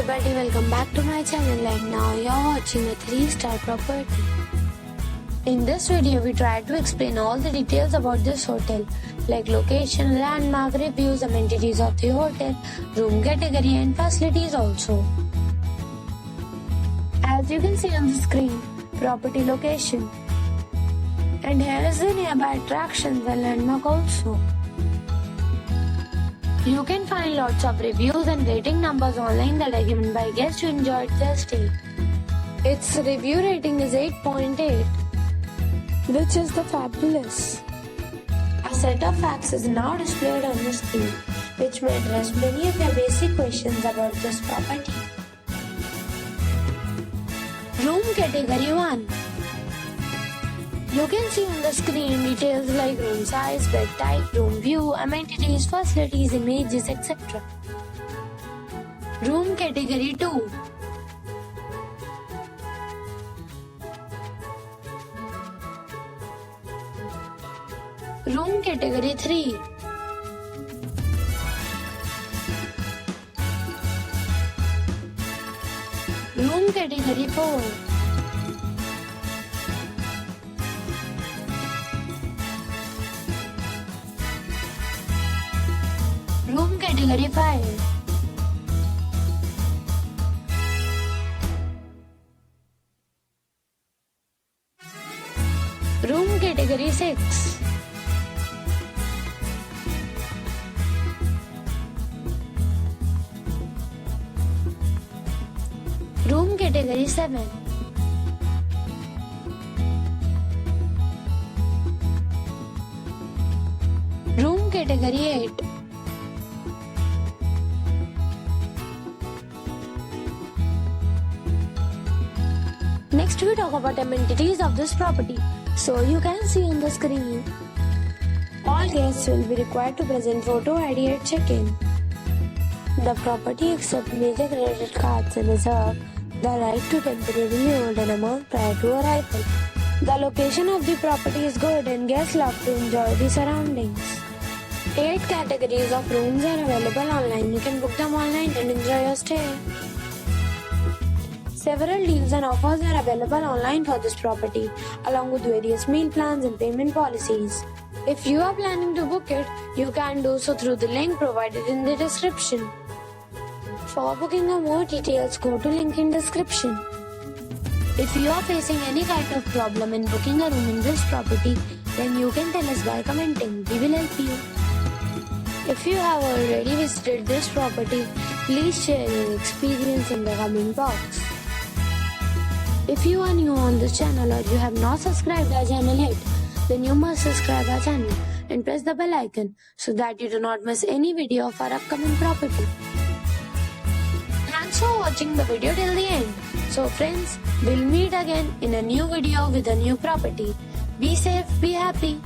everybody, welcome back to my channel, and now you're watching a 3-star property. In this video, we try to explain all the details about this hotel, like location, landmark, reviews, amenities of the hotel, room category and facilities also. As you can see on the screen, property location. And here is the nearby attractions and landmark also. You can find lots of reviews and rating numbers online that are given by guests who enjoyed their stay. Its review rating is 8.8, which is the fabulous. A set of facts is now displayed on the screen, which may address many of your basic questions about this property. Room category 1. You can see on the screen details like room size, bed type, room view, amenities, facilities, images, etc. Room category 2. Room category 3. Room category 4. Room category 5. Room category 6. Room category 7. Room category 8. Next we talk about amenities of this property. So you can see on the screen, all guests will be required to present photo ID at check-in. The property accepts major credit cards and reserves the right to temporarily hold an amount prior to arrival. The location of the property is good and guests love to enjoy the surroundings. 8 categories of rooms are available online. You can book them online and enjoy your stay. Several deals and offers are available online for this property, along with various meal plans and payment policies. If you are planning to book it, you can do so through the link provided in the description. For booking or more details, go to link in description. If you are facing any kind of problem in booking a room in this property, then you can tell us by commenting. We will help you. If you have already visited this property, please share your experience in the comment box. If you are new on this channel or you have not subscribed our channel yet, then you must subscribe our channel and press the bell icon so that you do not miss any video of our upcoming property. Thanks for watching the video till the end. So friends, we'll meet again in a new video with a new property. Be safe, be happy.